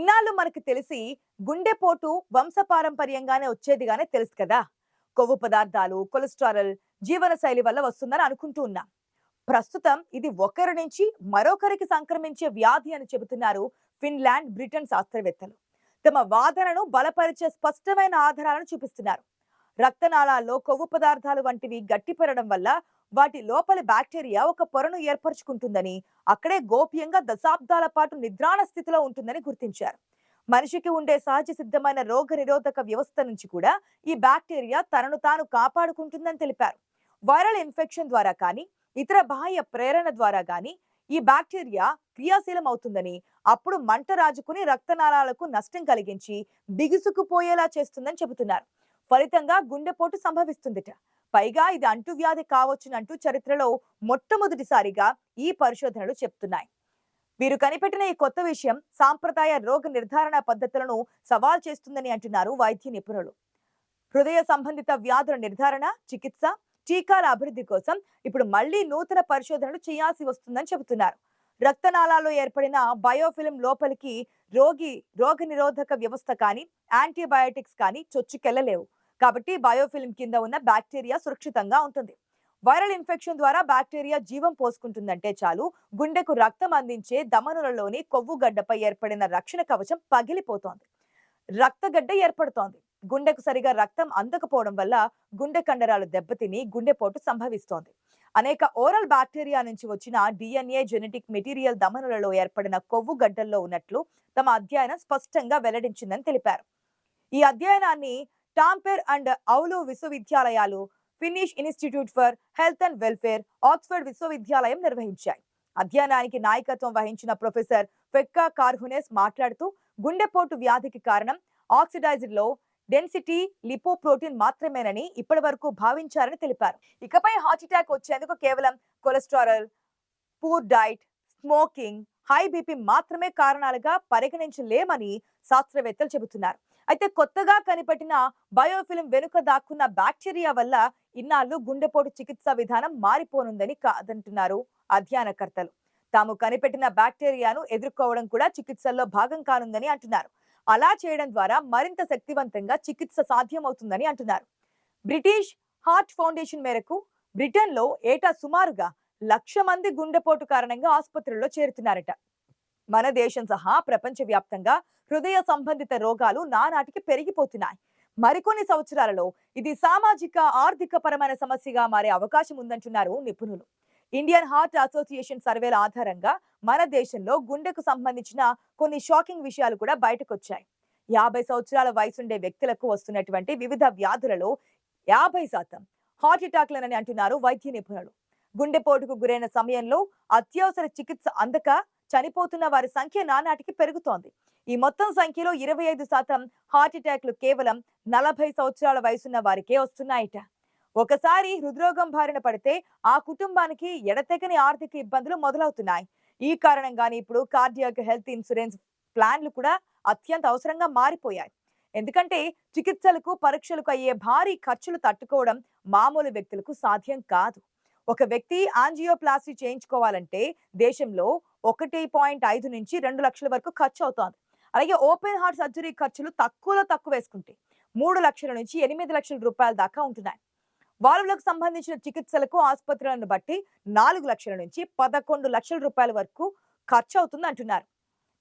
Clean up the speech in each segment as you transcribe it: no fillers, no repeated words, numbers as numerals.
ఇన్నాళ్ళు మనకు తెలిసి గుండెపోటు వంశపారంపర్యంగానే వచ్చేదిగానే తెలుసు కదా. కొవ్వు పదార్థాలు, కొలెస్ట్రాల్, జీవనశైలి వల్ల వస్తుందని అనుకుంటూ ఉన్నాం. ప్రస్తుతం ఇది ఒకరి నుంచి మరొకరికి సంక్రమించే వ్యాధి అని చెబుతున్నారు ఫిన్లాండ్, బ్రిటన్ శాస్త్రవేత్తలు. తమ వాదనను బలపరిచే స్పష్టమైన ఆధారాలను చూపిస్తున్నారు. రక్తనాళాల్లో కొవ్వు పదార్థాలు వంటివి గట్టిపడడం వల్ల వాటి లోపలి బ్యాక్టీరియా ఒక పొరను ఏర్పరచుకుంటుందని, అక్కడే గోప్యంగా దశాబ్దాల పాటు నిద్రాణ స్థితిలో ఉంటుందని గుర్తించారు. మనిషికి ఉండే సహజ సిద్ధమైన రోగ నిరోధక వ్యవస్థ నుంచి కూడా ఈ బ్యాక్టీరియా తనను తాను కాపాడుకుంటుందని తెలిపారు. వైరల్ ఇన్ఫెక్షన్ ద్వారా కానీ, ఇతర బాహ్య ప్రేరణ ద్వారా కానీ ఈ బ్యాక్టీరియా క్రియాశీలం అవుతుందని, అప్పుడు మంట రాజుకుని రక్తనాళాలకు నష్టం కలిగించి బిగుసుకుపోయేలా చేస్తుందని చెబుతున్నారు. ఫలితంగా గుండెపోటు సంభవిస్తుందిట. పైగా ఇది అంటువ్యాధి కావచ్చునంటూ చరిత్రలో మొట్టమొదటిసారిగా ఈ పరిశోధనలు చెప్తున్నాయి. వీరు కనిపెట్టిన ఈ కొత్త విషయం సాంప్రదాయ రోగ నిర్ధారణ పద్ధతులను సవాల్ చేస్తుందని అంటున్నారు వైద్య నిపుణులు. హృదయ సంబంధిత వ్యాధుల నిర్ధారణ, చికిత్స, టీకాల అభివృద్ధి కోసం ఇప్పుడు మళ్లీ నూతన పరిశోధనలు చేయాల్సి వస్తుందని చెబుతున్నారు. రక్తనాళాల్లో ఏర్పడిన బయోఫిలిం లోపలికి రోగ నిరోధక వ్యవస్థ కానీ, యాంటీబయాటిక్స్ కానీ చొచ్చుకెళ్లలేవు. కాబట్టి బయోఫిలిం కింద ఉన్న బ్యాక్టీరియా సురక్షితంగా ఉంటుంది. వైరల్ ఇన్ఫెక్షన్ ద్వారా బ్యాక్టీరియా జీవం పోసుకుంటుందంటే చాలు, గుండెకు రక్తం అందించే ధమనులలోని కొవ్వు గడ్డపై ఏర్పడిన రక్షణ కవచం పగిలిపోతోంది. రక్తగడ్డ ఏర్పడుతోంది. గుండెకు సరిగా రక్తం అందకపోవడం వల్ల గుండె కండరాలు దెబ్బతిని గుండెపోటు సంభవిస్తోంది. అనేక ఓరల్ బ్యాక్టీరియా నుంచి వచ్చిన డిఎన్ఏ జెనెటిక్ మెటీరియల్ ధమనులలో ఏర్పడిన కొవ్వు గడ్డల్లో ఉన్నట్లు తమ అధ్యయనం స్పష్టంగా వెల్లడించిందని తెలిపారు. ఈ అధ్యయనాన్ని టాంపెర్ అండ్ ఔలు విశ్వవిద్యాలయాలు, Finnish institute for health and welfare, Oxford విశ్వవిద్యాలయం నిర్వహించాయి. అధ్యయనానికి నాయకత్వం వహించిన ప్రొఫెసర్ ఫెక్కా కార్హునెస్ మాట్లాడుతూ, గుండెపోటు వ్యాధికి కారణం ఆక్సిడైజ్డ్ లో డెన్సిటీ లిపోప్రోటీన్ మాత్రమేనని ఇప్పటి వరకు భావించారని తెలిపారు. ఇకపై హార్ట్ అటాక్ వచ్చేందుకు కేవలం cholesterol, poor diet, smoking, high BP మాత్రమే కారణాలుగా పరిగణించలేమని శాస్త్రవేత్తలు చెబుతున్నారు. అయితే కొత్తగా కనిపెట్టిన బయోఫిలిం వెనుక దాక్కున్న బ్యాక్టీరియా వల్ల ఇన్నాళ్ళు గుండెపోటు చికిత్సా విధానం మారిపోనుందని కాదంటున్నారు అధ్యయనకర్తలు. తాము కనిపెట్టిన బ్యాక్టీరియాను ఎదుర్కోవడం కూడా చికిత్సల్లో భాగం కానుందని అంటున్నారు. అలా చేయడం ద్వారా మరింత శక్తివంతంగా చికిత్స సాధ్యమవుతుందని అంటున్నారు. బ్రిటిష్ హార్ట్ ఫౌండేషన్ మేరకు బ్రిటన్లో ఏటా సుమారుగా 1,00,000 మంది గుండెపోటు కారణంగా ఆసుపత్రుల్లో చేరుతున్నారట. మన దేశం సహా ప్రపంచవ్యాప్తంగా హృదయ సంబంధిత రోగాలు నానాటికి పెరిగిపోతున్నాయి. మరికొన్ని సంవత్సరాలలో ఇది సామాజిక, ఆర్థిక పరమైన సమస్యగా మారే అవకాశం ఉందంటున్నారు నిపుణులు. ఇండియన్ హార్ట్ అసోసియేషన్ సర్వేల ఆధారంగా మన దేశంలో గుండెకు సంబంధించిన కొన్ని షాకింగ్ విషయాలు కూడా బయటకు వచ్చాయి. 50 సంవత్సరాల వయసుండే వ్యక్తులకు వస్తున్నటువంటి వివిధ వ్యాధులలో 50% హార్ట్ అటాక్లనని అంటున్నారు వైద్య నిపుణులు. గుండెపోటుకు గురైన సమయంలో అత్యవసర చికిత్స అందక చనిపోతున్న వారి సంఖ్య నానాటికి పెరుగుతోంది. ఈ మొత్తం సంఖ్యలో 25% హార్ట్ అటాక్లు కేవలం 40 సంవత్సరాల వయసున్న వారికే వస్తున్నాయట. ఒకసారి హృద్రోగం బారిన పడితే ఆ కుటుంబానికి ఎడతెగని ఆర్థిక ఇబ్బందులు మొదలవుతున్నాయి. ఈ కారణంగానే ఇప్పుడు కార్డియాక్ హెల్త్ ఇన్సూరెన్స్ ప్లాన్లు కూడా అత్యంత అవసరంగా మారిపోయాయి. ఎందుకంటే చికిత్సలకు, పరీక్షలకు అయ్యే భారీ ఖర్చులు తట్టుకోవడం మామూలు వ్యక్తులకు సాధ్యం కాదు. ఒక వ్యక్తి యాంజియోప్లాస్టీ చేయించుకోవాలంటే దేశంలో 1.5 నుంచి 2 లక్షల వరకు ఖర్చు అవుతోంది. అలాగే ఓపెన్ హార్ట్ సర్జరీ ఖర్చులు తక్కువలో తక్కువ వేసుకుంటే 3 లక్షల నుంచి 8 లక్షల రూపాయల దాకా ఉంటున్నాయి. వాల్వులకు సంబంధించిన చికిత్సలకు ఆసుపత్రులను బట్టి 4 లక్షల నుంచి 11 లక్షల రూపాయల వరకు ఖర్చు అవుతుంది అంటున్నారు.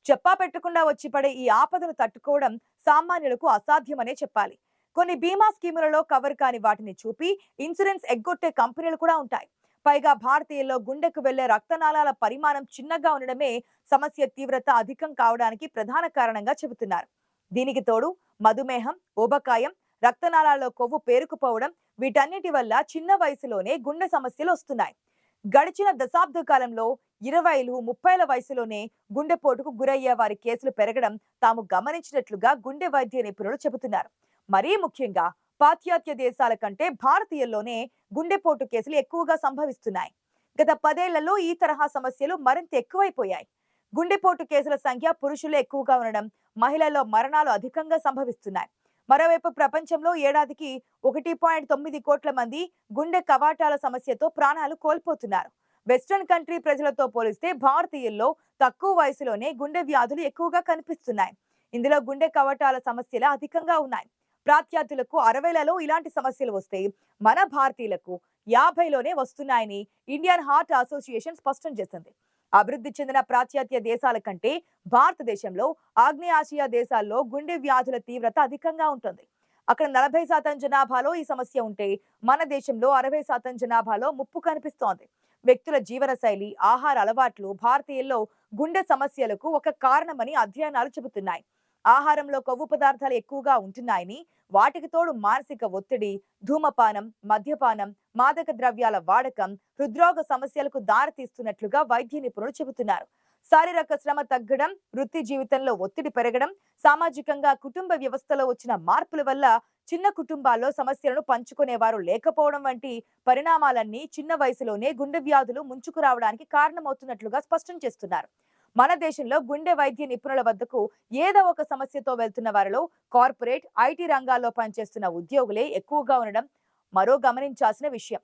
చెప్పా పెట్టకుండా వచ్చి పడే ఈ ఆపదను తట్టుకోవడం సామాన్యులకు అసాధ్యమనే చెప్పాలి. కొన్ని బీమా స్కీములలో కవర్ కాని వాటిని చూపి ఇన్సూరెన్స్ ఎగ్గొట్టే కంపెనీలు కూడా ఉంటాయి. పైగా భారతీయుల్లో గుండెకు వెళ్లే రక్తనాళాల పరిమాణం చిన్నగా ఉండడమే సమస్య తీవ్రత అధికం కావడానికి ప్రధాన కారణంగా చెబుతున్నారు. దీనికి తోడు మధుమేహం, ఊబకాయం, రక్తనాళాల్లో కొవ్వు పేరుకుపోవడం, వీటన్నిటి వల్ల చిన్న వయసులోనే గుండె సమస్యలు వస్తున్నాయి. గడిచిన దశాబ్ద కాలంలో 20లు, 30ల వయసులోనే గుండెపోటుకు గురయ్యే వారి కేసులు పెరగడం తాము గమనించినట్లుగా గుండె వైద్య నిపుణులు చెబుతున్నారు. మరీ ముఖ్యంగా పాశ్చాత్య దేశాల కంటే భారతీయుల్లోనే గుండెపోటు కేసులు ఎక్కువగా సంభవిస్తున్నాయి. గత 10 ఏళ్లలో ఈ తరహా సమస్యలు మరింత ఎక్కువైపోయాయి. గుండెపోటు కేసుల సంఖ్య పురుషులు ఎక్కువగా ఉండడం, మహిళల్లో మరణాలు అధికంగా సంభవిస్తున్నాయి. మరోవైపు ప్రపంచంలో ఏడాదికి 1.9 కోట్ల మంది గుండె కవాటాల సమస్యతో ప్రాణాలు కోల్పోతున్నారు. వెస్టర్న్ కంట్రీ ప్రజలతో పోలిస్తే భారతీయుల్లో తక్కువ వయసులోనే గుండె వ్యాధులు ఎక్కువగా కనిపిస్తున్నాయి. ఇందులో గుండె కవాటాల సమస్యలు అధికంగా ఉన్నాయి. ప్రత్యర్థులకు 60లలో ఇలాంటి సమస్యలు వస్తే మన భారతీయులకు 50లోనే వస్తున్నాయని ఇండియన్ హార్ట్ అసోసియేషన్ స్పష్టం చేసింది. అభివృద్ధి చెందిన పాశ్చాత్య దేశాల కంటే భారతదేశంలో ఆగ్నేయాసియా దేశాల్లో గుండె వ్యాధుల తీవ్రత అధికంగా ఉంటుంది. అక్కడ 40% జనాభాలో ఈ సమస్య ఉంటే మన దేశంలో 60% జనాభాలో ముప్పు కనిపిస్తోంది. వ్యక్తుల జీవనశైలి, ఆహార అలవాట్లు భారతీయుల్లో గుండె సమస్యలకు ఒక కారణమని అధ్యయనాలు చెబుతున్నాయి. ఆహారంలో కొవ్వు పదార్థాలు ఎక్కువగా ఉంటున్నాయని, వాటికి తోడు మానసిక ఒత్తిడి, ధూమపానం, మద్యపానం, మాదక ద్రవ్యాల వాడకం హృద్రోగ సమస్యలకు దారితీస్తున్నట్లుగా వైద్య నిపుణులు చెబుతున్నారు. శారీరక శ్రమ తగ్గడం, వృత్తి జీవితంలో ఒత్తిడి పెరగడం, సామాజికంగా కుటుంబ వ్యవస్థలో వచ్చిన మార్పుల వల్ల చిన్న కుటుంబాల్లో సమస్యలను పంచుకునేవారు లేకపోవడం వంటి పరిణామాలన్నీ చిన్న వయసులోనే గుండె వ్యాధులు ముంచుకు రావడానికి కారణమవుతున్నట్లుగా స్పష్టం చేస్తున్నారు. మన దేశంలో గుండె వైద్య నిపుణుల వద్దకు ఏదో ఒక సమస్యతో వెళ్తున్న వారిలో కార్పొరేట్, ఐటీ రంగాల్లో పనిచేస్తున్న ఉద్యోగులే ఎక్కువగా ఉండడం మరో గమనించాల్సిన విషయం.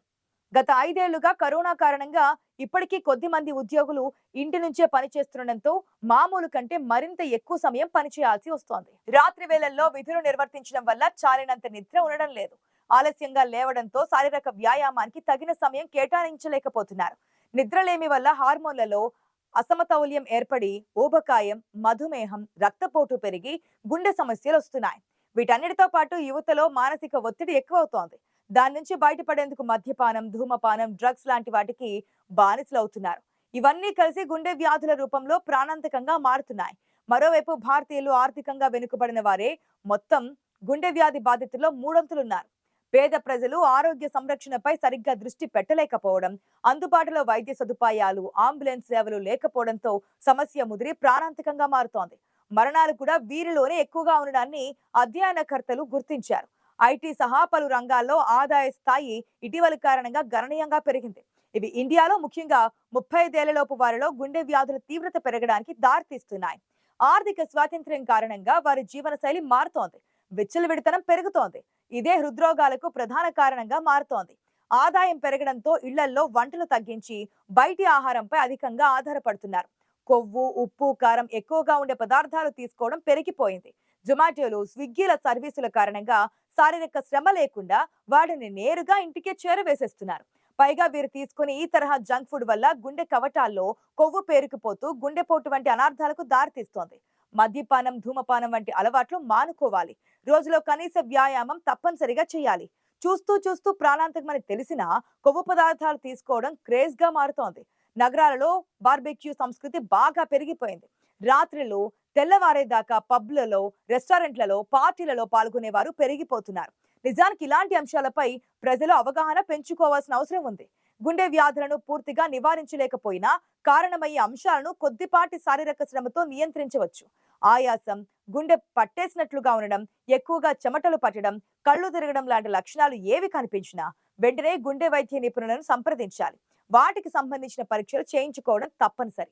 గత 5 ఏళ్లుగా కరోనా కారణంగా ఇప్పటికీ కొద్ది మంది ఉద్యోగులు ఇంటి నుంచే పనిచేస్తుండటంతో మామూలు కంటే మరింత ఎక్కువ సమయం పనిచేయాల్సి వస్తోంది. రాత్రి వేళల్లో విధులు నిర్వర్తించడం వల్ల చాలినంత నిద్ర ఉండడం లేదు. ఆలస్యంగా లేవడంతో శారీరక వ్యాయామానికి తగిన సమయం కేటాయించలేకపోతున్నారు. నిద్రలేమి వల్ల హార్మోన్లలో అసమతౌల్యం ఏర్పడి ఊబకాయం, మధుమేహం, రక్తపోటు పెరిగి గుండె సమస్యలు వస్తున్నాయి. వీటన్నిటితో పాటు యువతలో మానసిక ఒత్తిడి ఎక్కువవుతోంది. దాని నుంచి బయటపడేందుకు మద్యపానం, ధూమపానం, డ్రగ్స్ లాంటి వాటికి బానిసలవుతున్నారు. ఇవన్నీ కలిసి గుండె వ్యాధుల రూపంలో ప్రాణాంతకంగా మారుతున్నాయి. మరోవైపు భారతీయులు ఆర్థికంగా వెనుకబడిన వారే మొత్తం గుండె వ్యాధి బాధితుల్లో మూడొంతులున్నారు. పేద ప్రజలు ఆరోగ్య సంరక్షణపై సరిగ్గా దృష్టి పెట్టలేకపోవడం, అందుబాటులో వైద్య సదుపాయాలు, అంబులెన్స్ సేవలు లేకపోవడంతో సమస్య ముదిరి ప్రాణాంతకంగా మారుతోంది. మరణాలు కూడా వీరిలోనే ఎక్కువగా ఉండడాన్ని అధ్యయనకర్తలు గుర్తించారు. ఐటీ సహా పలు రంగాల్లో ఆదాయ స్థాయి ఇటీవలి కారణంగా గణనీయంగా పెరిగింది. ఇవి ఇండియాలో ముఖ్యంగా 35 ఏళ్లలోపు వారిలో గుండె వ్యాధుల తీవ్రత పెరగడానికి దారితీస్తున్నాయి. ఆర్థిక స్వాతంత్ర్యం కారణంగా వారి జీవనశైలి మారుతోంది. విచ్చలవిడితనం పెరుగుతోంది. ఇదే హృద్రోగాలకు ప్రధాన కారణంగా మారుతోంది. ఆదాయం పెరగడంతో ఇళ్లల్లో వంటలు తగ్గించి బయటి ఆహారంపై అధికంగా ఆధారపడుతున్నారు. కొవ్వు, ఉప్పు, కారం ఎక్కువగా ఉండే పదార్థాలు తీసుకోవడం పెరిగిపోయింది. జొమాటోలు, స్విగ్గీల సర్వీసుల కారణంగా శారీరక శ్రమ లేకుండా వాటిని నేరుగా ఇంటికే చేరవేసేస్తున్నారు. పైగా వీరు తీసుకునే ఈ తరహా జంక్ ఫుడ్ వల్ల గుండె కవటాల్లో కొవ్వు పేరుకుపోతూ గుండెపోటు వంటి అనార్థాలకు దారితీస్తోంది. మద్యపానం, ధూమపానం వంటి అలవాట్లు మానుకోవాలి. రోజులో కనీస వ్యాయామం తప్పనిసరిగా చేయాలి. చూస్తూ చూస్తూ ప్రాణాంతకమని తెలిసినా కొవ్వు పదార్థాలు తీసుకోవడం క్రేజ్ గా మారుతోంది. నగరాలలో బార్బెక్యూ సంస్కృతి బాగా పెరిగిపోయింది. రాత్రిలో తెల్లవారేదాకా పబ్లలో, రెస్టారెంట్లలో, పార్టీలలో పాల్గొనేవారు పెరిగిపోతున్నారు. నిజానికి ఇలాంటి అంశాలపై ప్రజలు అవగాహన పెంచుకోవాల్సిన అవసరం ఉంది. గుండె వ్యాధులను పూర్తిగా నివారించలేకపోయినా కారణమయ్యే అంశాలను కొద్దిపాటి శారీరక శ్రమతో నియంత్రించవచ్చు. ఆయాసం, గుండె పట్టేసినట్లుగా ఉండడం, ఎక్కువగా చెమటలు పట్టడం, కళ్ళు తిరగడం లాంటి లక్షణాలు ఏవి కనిపించినా వెంటనే గుండె వైద్య నిపుణులను సంప్రదించాలి. వాటికి సంబంధించిన పరీక్షలు చేయించుకోవడం తప్పనిసరి.